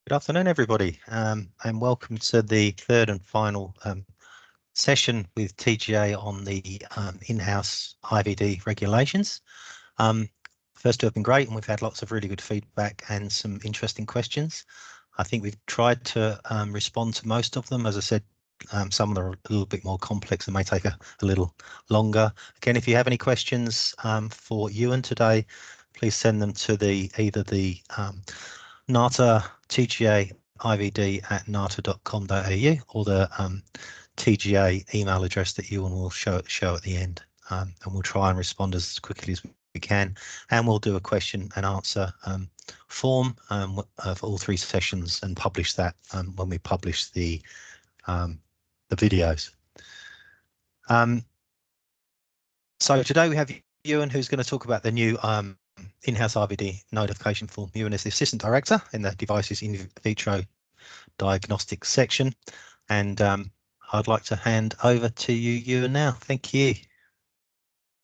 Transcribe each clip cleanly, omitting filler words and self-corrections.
Good afternoon, everybody, and welcome to the third and final session with TGA on the in-house IVD regulations. First two have been great, and we've had lots of really good feedback and some interesting questions. I think we've tried to respond to most of them. As I said, some of them are a little bit more complex and may take a little longer. Again, if you have any questions for Ewan today, please send them to either the NATA TGA IVD at nata.com.au or the TGA email address that Ewan will show at the end, and we'll try and respond as quickly as we can, and we'll do a question and answer form of all three sessions and publish that when we publish the videos. So today we have Ewan, who's going to talk about the new in-house IVD notification form. Ewan is the Assistant Director in the Devices in Vitro Diagnostics section, and I'd like to hand over to you, Ewan, now. Thank you.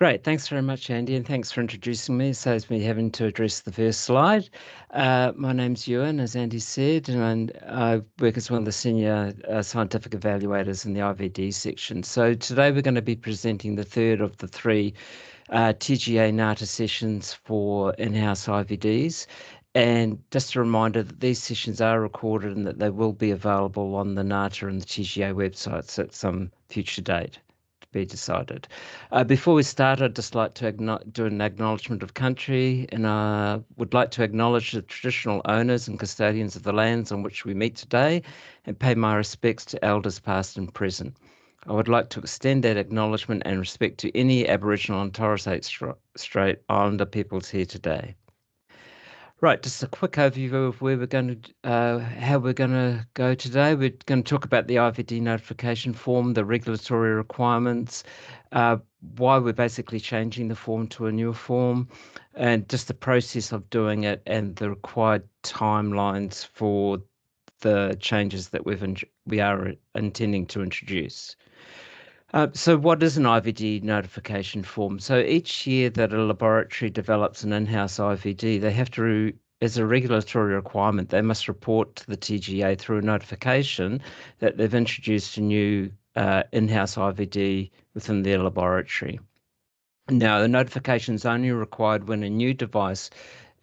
Great, thanks very much, Andy, and thanks for introducing me. Saves me having to address the first slide. My name's Ewan, as Andy said, and I work as one of the senior scientific evaluators in the IVD section. So today we're going to be presenting the third of the three TGA NATA sessions for in-house IVDs. And just a reminder that these sessions are recorded and that they will be available on the NATA and the TGA websites at some future date to be decided. Before we start, I'd just like to do an acknowledgement of country, and I would like to acknowledge the traditional owners and custodians of the lands on which we meet today and pay my respects to elders past and present. I would like to extend that acknowledgement and respect to any Aboriginal and Torres Strait Islander peoples here today. Right, just a quick overview of where we're going to, how we're going to go today. We're going to talk about the IVD notification form, the regulatory requirements, why we're basically changing the form to a newer form, and just the process of doing it and the required timelines for the changes that we are intending to introduce. So what is an IVD notification form? So each year that a laboratory develops an in-house IVD, they have to, as a regulatory requirement, they must report to the TGA through a notification that they've introduced a new in-house IVD within their laboratory. Now, the notification is only required when a new device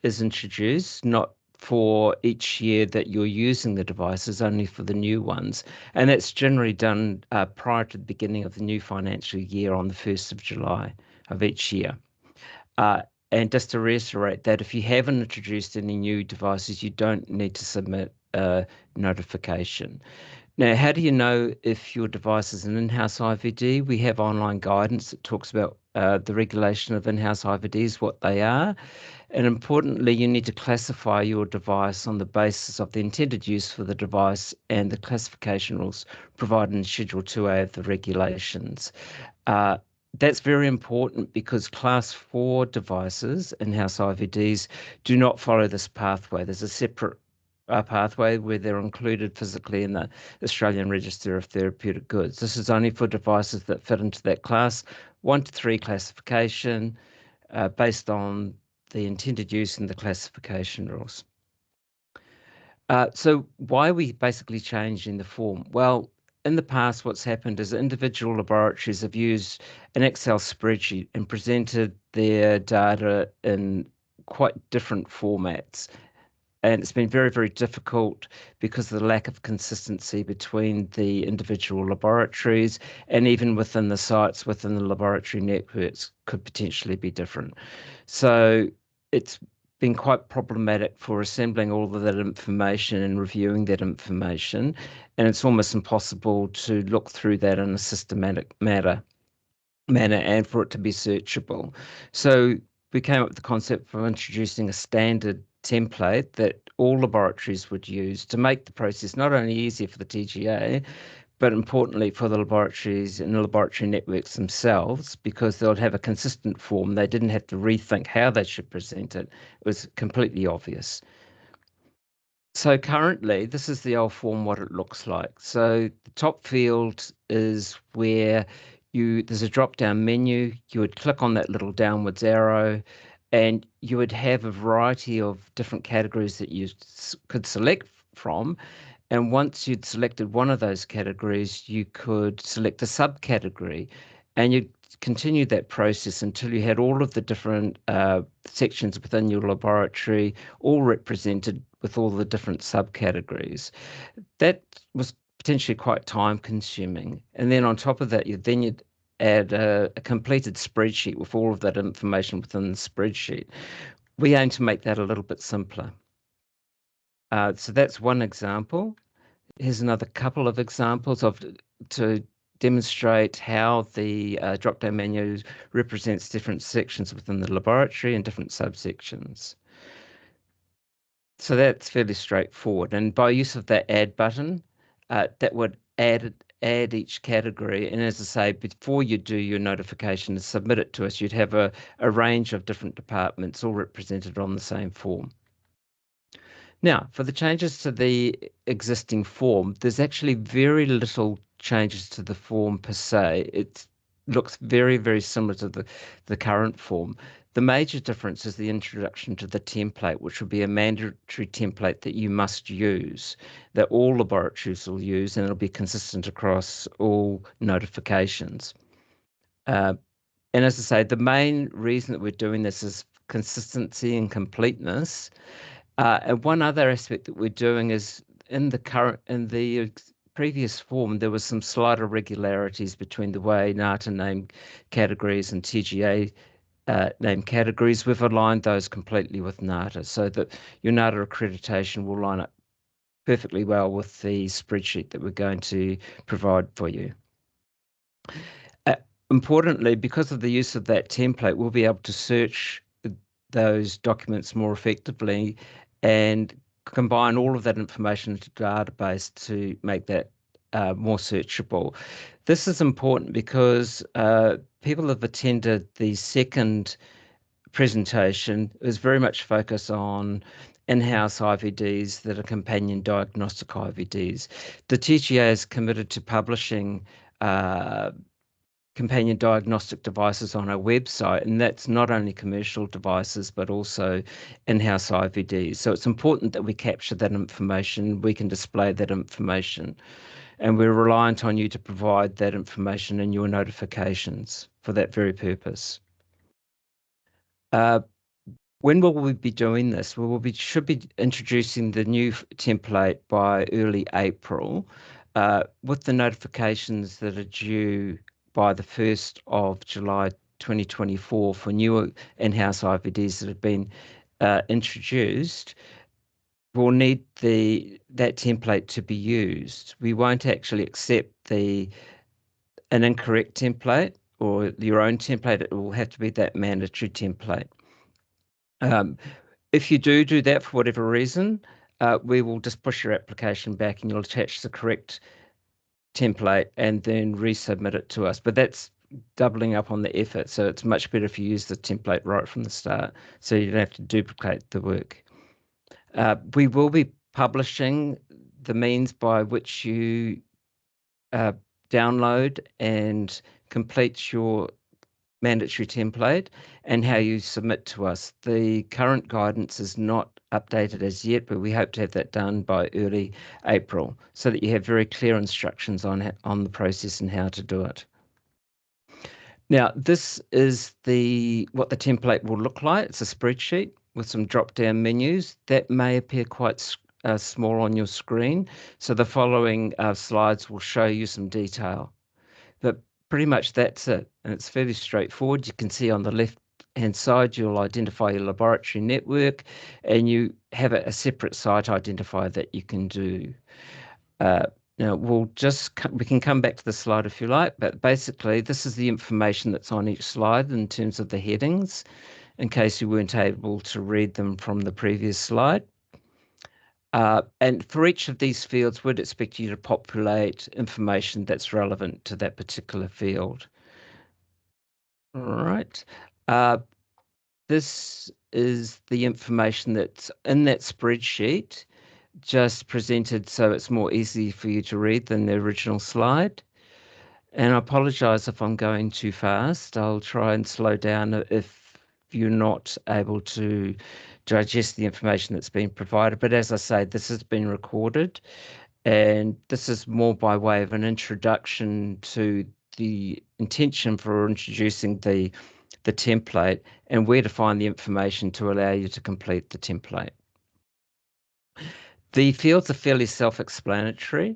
is introduced, not for each year that you're using the devices, only for the new ones. And that's generally done prior to the beginning of the new financial year on the 1st of July of each year. And just to reiterate that if you haven't introduced any new devices, you don't need to submit a notification. Now, how do you know if your device is an in-house IVD? We have online guidance that talks about the regulation of in-house IVDs, what they are. And importantly, you need to classify your device on the basis of the intended use for the device and the classification rules provided in Schedule 2A of the regulations. That's very important because Class 4 devices, in-house IVDs, do not follow this pathway. There's a separate pathway where they're included physically in the Australian Register of Therapeutic Goods. This is only for devices that fit into that Class 1 to 3 classification based on the intended use and the classification rules. So why are we basically changing the form? Well, in the past, what's happened is individual laboratories have used an Excel spreadsheet and presented their data in quite different formats. And it's been very, very difficult because of the lack of consistency between the individual laboratories, and even within the sites, within the laboratory networks could potentially be different. So it's been quite problematic for assembling all of that information and reviewing that information. And it's almost impossible to look through that in a systematic manner and for it to be searchable. So we came up with the concept of introducing a standard template that all laboratories would use to make the process not only easier for the TGA, but importantly for the laboratories and the laboratory networks themselves, because they'll have a consistent form. They didn't have to rethink how they should present it. It was completely obvious. So currently, this is the old form, what it looks like. So the top field is where there's a drop-down menu. You would click on that little downwards arrow, and you would have a variety of different categories that you could select from. And once you'd selected one of those categories, you could select a subcategory, and you'd continue that process until you had all of the different sections within your laboratory all represented with all the different subcategories. That was potentially quite time consuming. And then on top of that, you'd add a completed spreadsheet with all of that information within the spreadsheet. We aim to make that a little bit simpler. So that's one example. Here's another couple of examples to demonstrate how the drop-down menu represents different sections within the laboratory and different subsections. So that's fairly straightforward. And by use of that add button, that would add each category. And as I say, before you do your notification and submit it to us, you'd have a range of different departments all represented on the same form. Now, for the changes to the existing form, there's actually very little changes to the form per se. It looks very, very similar to the current form. The major difference is the introduction to the template, which will be a mandatory template that you must use, that all laboratories will use, and it'll be consistent across all notifications. And as I say, the main reason that we're doing this is consistency and completeness. And one other aspect that we're doing is in the previous form, there was some slight irregularities between the way NATA named categories and TGA named categories. We've aligned those completely with NATA so that your NATA accreditation will line up perfectly well with the spreadsheet that we're going to provide for you. Importantly, because of the use of that template, we'll be able to search those documents more effectively and combine all of that information into a database to make that more searchable. This is important because people have attended the second presentation. It was very much focused on in-house IVDs that are companion diagnostic IVDs. The TGA is committed to publishing companion diagnostic devices on our website, and that's not only commercial devices but also in-house IVDs. So it's important that we capture that information, we can display that information, and we're reliant on you to provide that information in your notifications for that very purpose. When will we be doing this? Well, should be introducing the new template by early April, with the notifications that are due by the 1st of July 2024 for newer in-house IVDs that have been introduced. We'll need that template to be used. We won't actually accept an incorrect template or your own template. It will have to be that mandatory template. If you do that for whatever reason, we will just push your application back and you'll attach the correct template and then resubmit it to us. But that's doubling up on the effort. So it's much better if you use the template right from the start so you don't have to duplicate the work. We will be publishing the means by which you download and complete your mandatory template and how you submit to us. The current guidance is not updated as yet, but we hope to have that done by early April so that you have very clear instructions on the process and how to do it. Now, this is what the template will look like. It's a spreadsheet with some drop-down menus that may appear quite small on your screen. So the following slides will show you some detail. But pretty much that's it. And it's fairly straightforward. You can see on the left-hand side, you'll identify your laboratory network and you have a separate site identifier that you can do. Now, we can come back to the slide if you like, but basically this is the information that's on each slide in terms of the headings, in case you weren't able to read them from the previous slide. And for each of these fields, we'd expect you to populate information that's relevant to that particular field. All right. This is the information that's in that spreadsheet, just presented so it's more easy for you to read than the original slide. And I apologise if I'm going too fast. I'll try and slow down if you're not able to digest the information that's been provided. But as I say, this has been recorded, and this is more by way of an introduction to the intention for introducing the template and where to find the information to allow you to complete the template. The fields are fairly self-explanatory,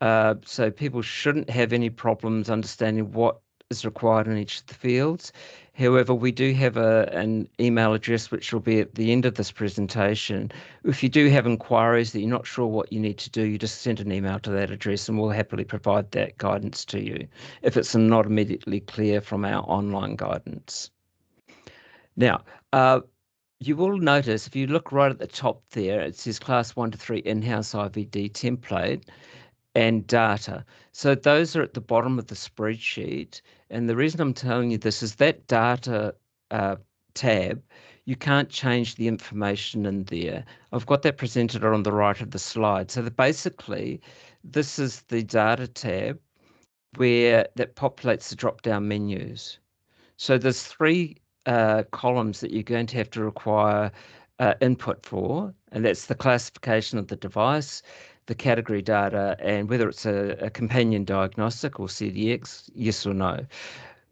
so people shouldn't have any problems understanding what is required in each of the fields. However, we do have an email address which will be at the end of this presentation. If you do have inquiries that you're not sure what you need to do, you just send an email to that address and we'll happily provide that guidance to you if it's not immediately clear from our online guidance. Now, you will notice if you look right at the top there, it says class 1 to 3 in-house IVD template and data. So those are at the bottom of the spreadsheet. And the reason I'm telling you this is that data tab, you can't change the information in there. I've got that presented on the right of the slide. So basically, this is the data tab where that populates the drop-down menus. So there's three columns that you're going to have to require input for, and that's the classification of the device, the category data, and whether it's a companion diagnostic or CDX, yes or no.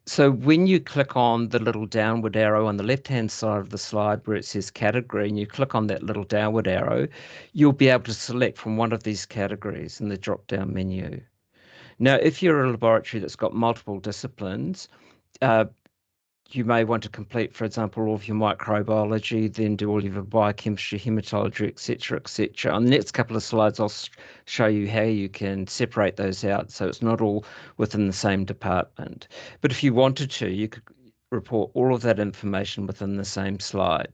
So when you click on the little downward arrow on the left-hand side of the slide where it says category, and you click on that little downward arrow, you'll be able to select from one of these categories in the drop-down menu. Now, if you're a laboratory that's got multiple disciplines, you may want to complete, for example, all of your microbiology, then do all of your biochemistry, hematology, etc. On the next couple of slides, I'll show you how you can separate those out so it's not all within the same department. But if you wanted to, you could report all of that information within the same slide.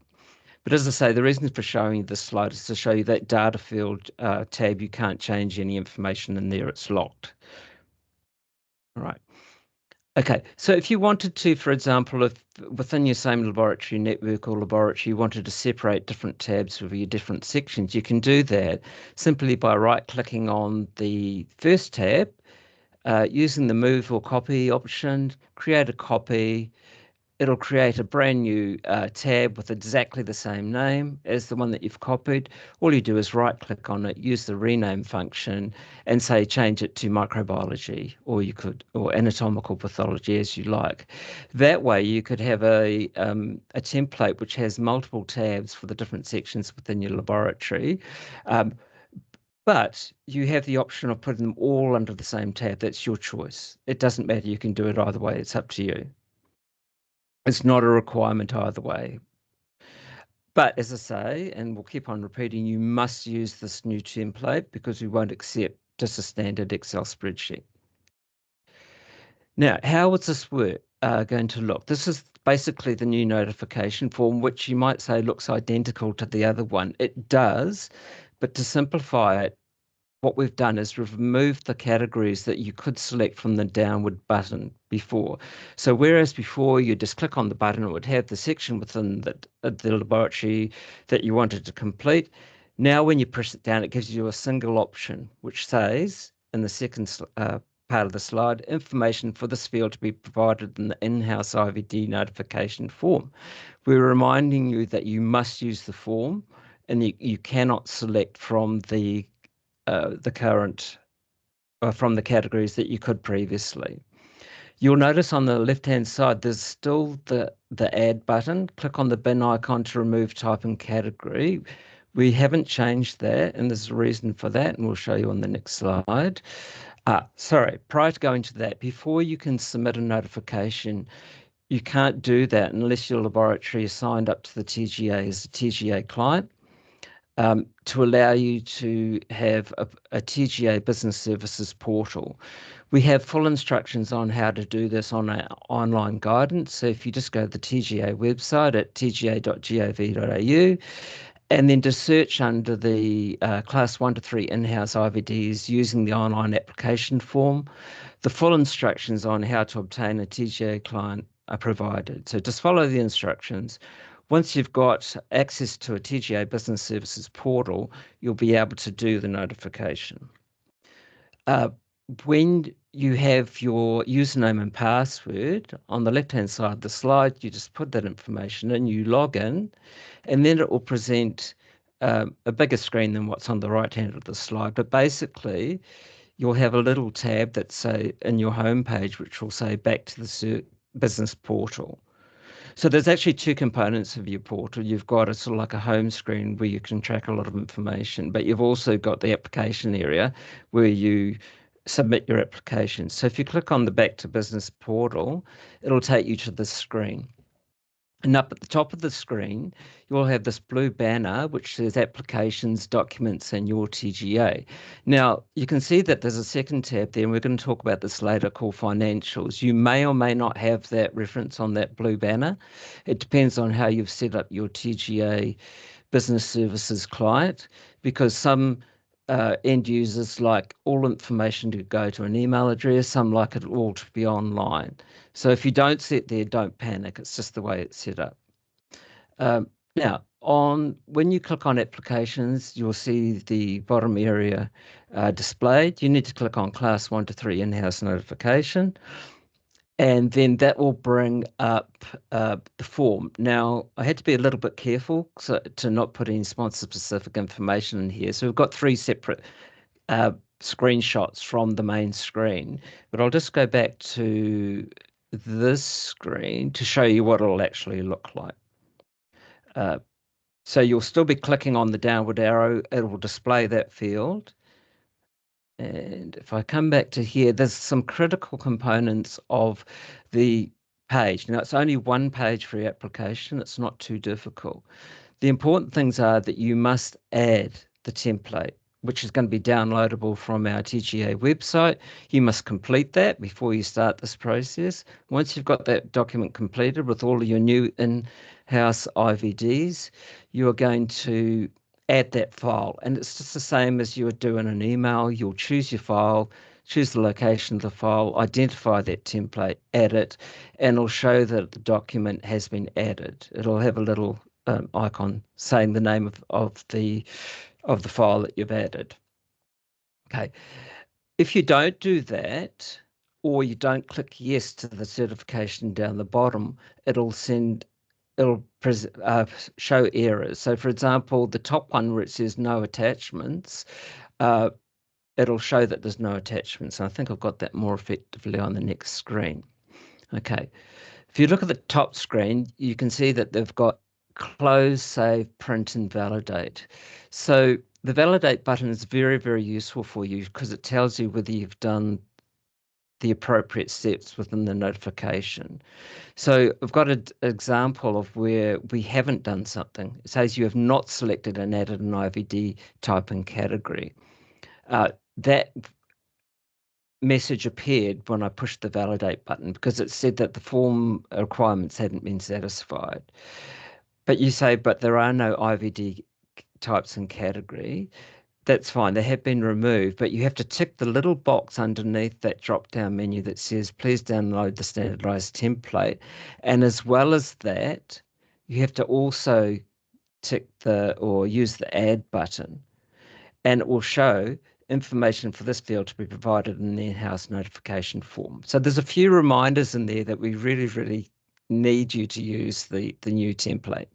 But as I say, the reason for showing you this slide is to show you that data field tab, you can't change any information in there, it's locked. All right. Okay, so if you wanted to, for example, if within your same laboratory network or laboratory, you wanted to separate different tabs for your different sections, you can do that simply by right-clicking on the first tab, using the Move or Copy option, create a copy. It'll create a brand new tab with exactly the same name as the one that you've copied. All you do is right-click on it, use the rename function, and say change it to microbiology, or anatomical pathology as you like. That way, you could have a template which has multiple tabs for the different sections within your laboratory. But you have the option of putting them all under the same tab. That's your choice. It doesn't matter. You can do it either way. It's up to you. It's not a requirement either way. But as I say, and we'll keep on repeating, you must use this new template because we won't accept just a standard Excel spreadsheet. Now, how would this work? Going to look? This is basically the new notification form, which you might say looks identical to the other one. It does, but to simplify it, what we've done is we've removed the categories that you could select from the downward button before. So whereas before you just click on the button, it would have the section within the laboratory that you wanted to complete. Now when you press it down, it gives you a single option, which says in the second part of the slide, information for this field to be provided in the in-house IVD notification form. We're reminding you that you must use the form and you cannot select from the current from the categories that you could previously. You'll notice on the left-hand side, there's still the add button. Click on the bin icon to remove type and category. We haven't changed that, and there's a reason for that, and we'll show you on the next slide. Sorry, prior to going to that, before you can submit a notification, you can't do that unless your laboratory is signed up to the TGA as a TGA client. To allow you to have a TGA Business Services portal. We have full instructions on how to do this on our online guidance. So if you just go to the TGA website at tga.gov.au, and then to search under the class 1 to 3 in-house IVDs using the online application form, the full instructions on how to obtain a TGA client are provided. So just follow the instructions. Once you've got access to a TGA Business Services portal, you'll be able to do the notification. When you have your username and password. On the left-hand side of the slide, you just put that information in, you log in, and then it will present a bigger screen than what's on the right-hand of the slide. But basically, you'll have a little tab that's say in your home page, which will say back to the business portal. So there's actually two components of your portal. You've got a sort of like a home screen where you can track a lot of information, but you've also got the application area where you submit your application. So if you click on the Back to Business portal, it'll take you to this screen. And up at the top of the screen, you'll have this blue banner which says Applications, Documents, and Your TGA. Now, you can see that there's a second tab there, and we're going to talk about this later, called Financials. You may or may not have that reference on that blue banner. It depends on how you've set up your TGA business services client, because some end users like all information to go to an email address, some like it all to be online. So if you don't set there, don't panic. It's just the way it's set up. Now, when you click on applications, you'll see the bottom area displayed. You need to click on Class 1 to 3 in-house notification, and then that will bring up the form. Now, I had to be a little bit careful to not put any sponsor-specific information in here. So we've got three separate screenshots from the main screen, but I'll just go back to this screen to show you what it'll actually look like. So you'll still be clicking on the downward arrow. It will display that field. And if I come back to here, there's some critical components of the page. Now, it's only one page for your application. It's not too difficult. The important things are that you must add the template, which is going to be downloadable from our TGA website. You must complete that before you start this process. Once you've got that document completed with all of your new in-house IVDs, you are going to add that file. And it's just the same as you would do in an email. You'll choose your file, choose the location of the file, identify that template, add it, and it'll show that the document has been added. It'll have a little icon saying the name of the file that you've added. Okay. If you don't do that, or you don't click yes to the certification down the bottom, it'll show errors. So for example, the top one where it says no attachments, it'll show that there's no attachments. And I think I've got that more effectively on the next screen. Okay. If you look at the top screen, you can see that they've got close, save, print, and validate. So the validate button is very, very useful for you because it tells you whether you've done the appropriate steps within the notification. So I've got an example of where we haven't done something. It says you have not selected and added an IVD type and category. That message appeared when I pushed the validate button because it said that the form requirements hadn't been satisfied. But you say, but there are no IVD types and category. That's fine. They have been removed, but you have to tick the little box underneath that drop-down menu that says, please download the standardized template. And as well as that, you have to also tick or use the add button, and it will show information for this field to be provided in the in-house notification form. So there's a few reminders in there that we really, really need you to use the new template.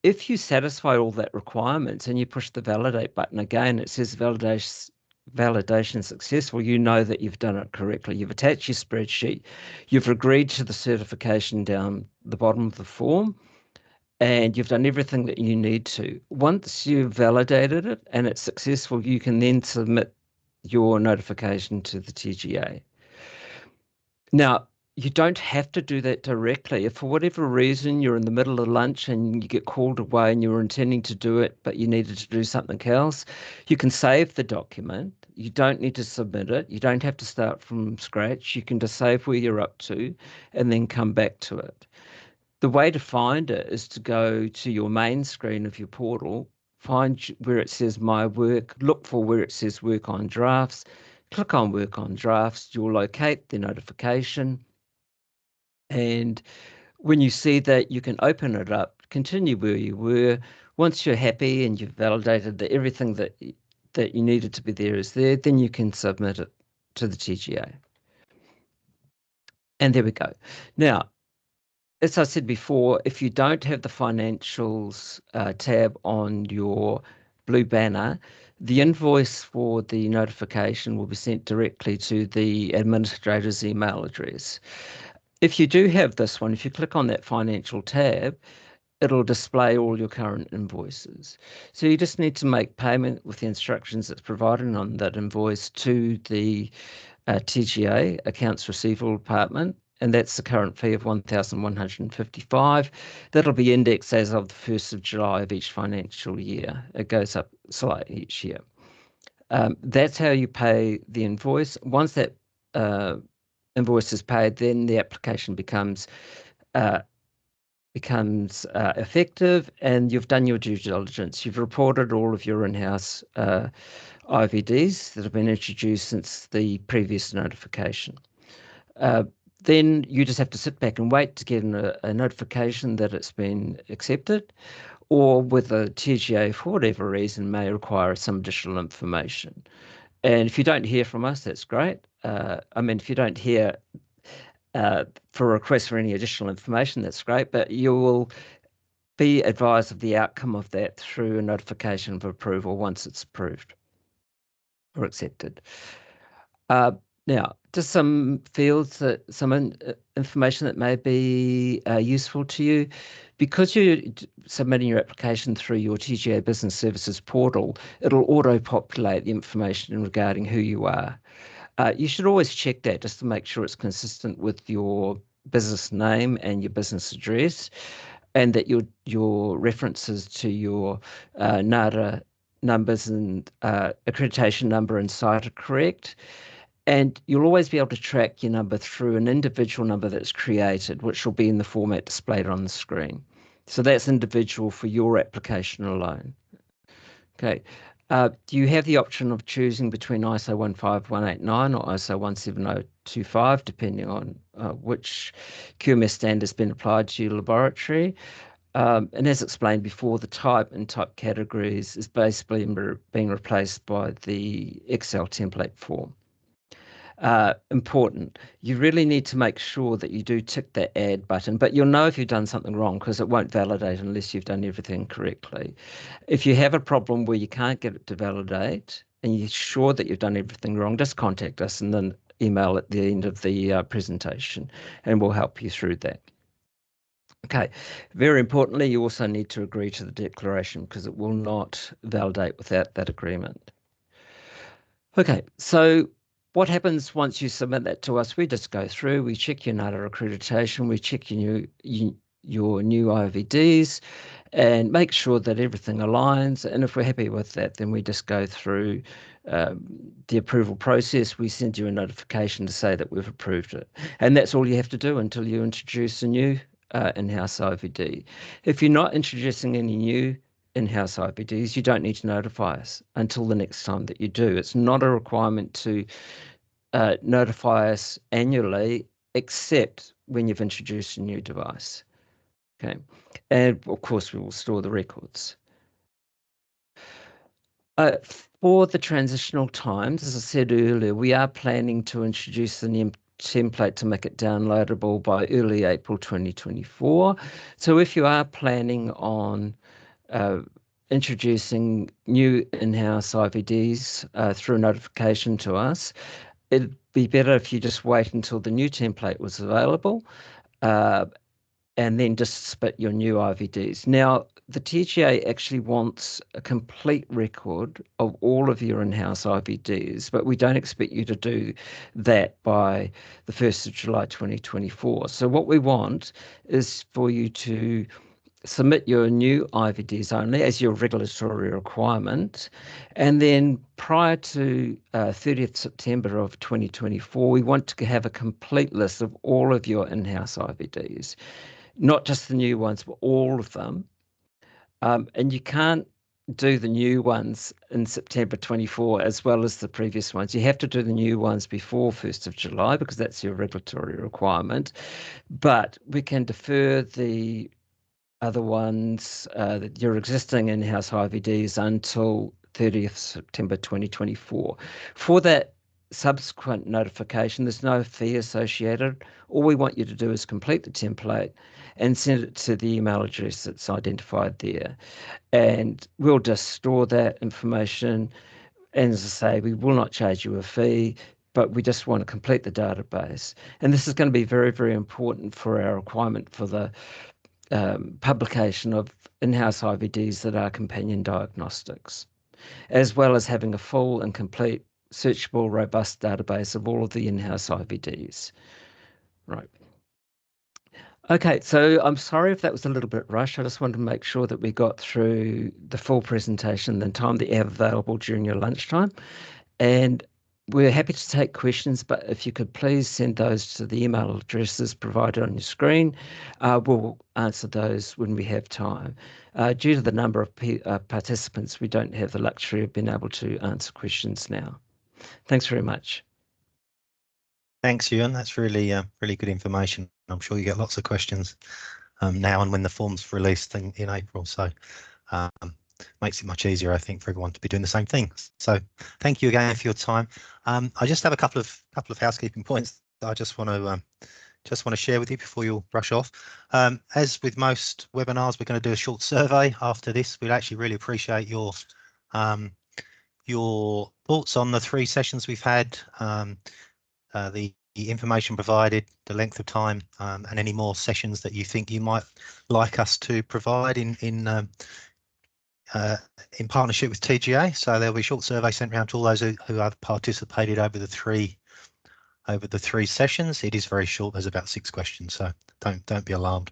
If you satisfy all that requirements and you push the validate button again, it says validation successful. You know that you've done it correctly. You've attached your spreadsheet. You've agreed to the certification down the bottom of the form, and you've done everything that you need to. Once you've validated it and it's successful, you can then submit your notification to the TGA. Now, you don't have to do that directly. If for whatever reason you're in the middle of lunch and you get called away and you were intending to do it, but you needed to do something else, you can save the document. You don't need to submit it. You don't have to start from scratch. You can just save where you're up to and then come back to it. The way to find it is to go to your main screen of your portal, find where it says My Work, look for where it says Work on Drafts, click on Work on Drafts. You'll locate the notification. And when you see that, you can open it up, continue where you were. Once you're happy and you've validated that everything that you needed to be there is there, then you can submit it to the TGA. And there we go. Now, as I said before, if you don't have the financials tab on your blue banner, the invoice for the notification will be sent directly to the administrator's email address. If you do have this one, if you click on that financial tab, it'll display all your current invoices. So you just need to make payment with the instructions that's provided on that invoice to the TGA, Accounts Receivable Department, and that's the current fee of $1,155. That'll be indexed as of the 1st of July of each financial year. It goes up slightly each year. That's how you pay the invoice. Once that invoice is paid, then the application becomes effective, and you've done your due diligence. You've reported all of your in-house IVDs that have been introduced since the previous notification. Then you just have to sit back and wait to get a notification that it's been accepted, or whether TGA, for whatever reason, may require some additional information. And if you don't hear from us, that's great. If you don't hear for a request for any additional information, that's great, but you will be advised of the outcome of that through a notification of approval once it's approved or accepted. Now, just some fields, information that may be useful to you. Because you're submitting your application through your TGA Business Services portal, it'll auto-populate the information regarding who you are. You should always check that just to make sure it's consistent with your business name and your business address, and that your references to your NATA numbers and accreditation number and site are correct. And you'll always be able to track your number through an individual number that's created, which will be in the format displayed on the screen. So that's individual for your application alone. Okay. You have the option of choosing between ISO 15189 or ISO 17025, depending on which QMS standard has been applied to your laboratory. And as explained before, the type and type categories is basically being replaced by the Excel template form. Important. You really need to make sure that you do tick that add button, but you'll know if you've done something wrong because it won't validate unless you've done everything correctly. If you have a problem where you can't get it to validate and you're sure that you've done everything wrong, just contact us and then email at the end of the presentation, and we'll help you through that. Okay, very importantly, you also need to agree to the declaration because it will not validate without that agreement. Okay, so what happens once you submit that to us? We just go through, we check your NATA accreditation, we check your new IVDs and make sure that everything aligns. And if we're happy with that, then we just go through the approval process. We send you a notification to say that we've approved it. And that's all you have to do until you introduce a new in-house IVD. If you're not introducing any new in-house IVDs, you don't need to notify us until the next time that you do. It's not a requirement to notify us annually, except when you've introduced a new device. Okay, and of course we will store the records. For the transitional times, as I said earlier, we are planning to introduce the new template to make it downloadable by early April 2024. So if you are planning on introducing new in-house IVDs through a notification to us, it'd be better if you just wait until the new template was available and then just submit your new IVDs. Now, the TGA actually wants a complete record of all of your in-house IVDs, but we don't expect you to do that by the 1st of July 2024. So what we want is for you to submit your new IVDs only as your regulatory requirement. And then prior to 30th September of 2024, we want to have a complete list of all of your in-house IVDs, not just the new ones, but all of them. And you can't do the new ones in September 24 as well as the previous ones. You have to do the new ones before 1st of July because that's your regulatory requirement. But we can defer the other ones, your existing in-house IVDs until 30th September 2024. For that subsequent notification. There's no fee associated. All we want you to do is complete the template and send it to the email address that's identified there. And we'll just store that information. And as I say, we will not charge you a fee, but we just want to complete the database. And this is going to be very, very important for our requirement for the publication of in-house IVDs that are companion diagnostics, as well as having a full and complete searchable, robust database of all of the in-house IVDs. Right. Okay, so I'm sorry if that was a little bit rushed. I just wanted to make sure that we got through the full presentation in the time that you have available during your lunchtime. And we're happy to take questions, but if you could please send those to the email addresses provided on your screen, we'll answer those when we have time. Due to the number of participants, we don't have the luxury of being able to answer questions now. Thanks very much. Thanks, Ewan. That's really, really good information. I'm sure you get lots of questions now and when the form's released in April. So makes it much easier, I think, for everyone to be doing the same thing. So thank you again for your time. I just have a couple of housekeeping points that I just want to share with you before you rush off. As with most webinars, we're going to do a short survey after this. We'd actually really appreciate your thoughts on the 3 sessions we've had, the information provided, the length of time, and any more sessions that you think you might like us to provide in partnership with TGA. So there'll be a short survey sent around to all those who have participated over the three sessions. It is very short. There's about 6 questions, so don't be alarmed.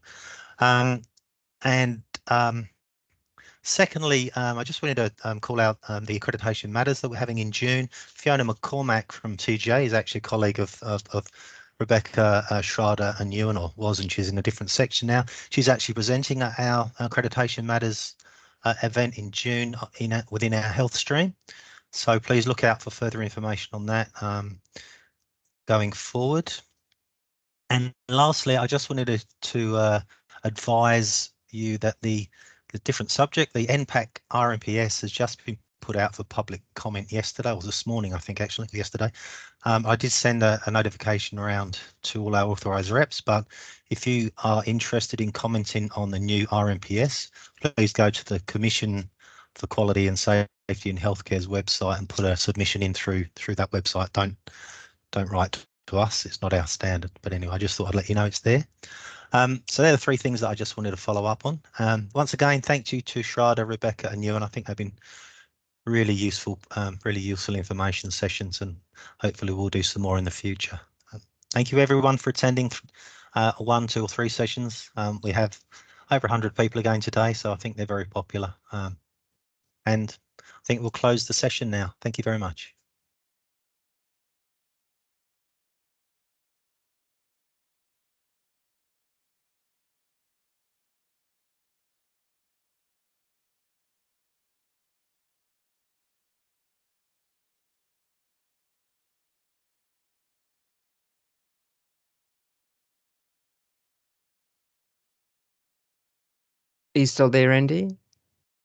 Secondly, I just wanted to call out the accreditation matters that we're having in June. Fiona McCormack from TGA is actually a colleague of Rebecca Schrader and Ewan, or was, and she's in a different section now. She's actually presenting at our accreditation matters event in June within our health stream. So please look out for further information on that going forward. And lastly, I just wanted to advise you that the different subject, the NPAC RMPS, has just been put out for public comment yesterday, or this morning, I think, actually, yesterday. I did send a notification around to all our authorised reps, but if you are interested in commenting on the new RMPS, please go to the Commission for Quality and Safety in Healthcare's website and put a submission in through that website. Don't write to us, it's not our standard, but anyway, I just thought I'd let you know it's there. So they're the 3 things that I just wanted to follow up on. Once again, thank you to Schrader, Rebecca and Ewan. I think they've been really useful information sessions, and hopefully we'll do some more in the future. Thank you everyone for attending 1, 2 or 3 sessions. We have over 100 people again today, so I think they're very popular. And I think we'll close the session now. Thank you very much. Are you still there, Andy?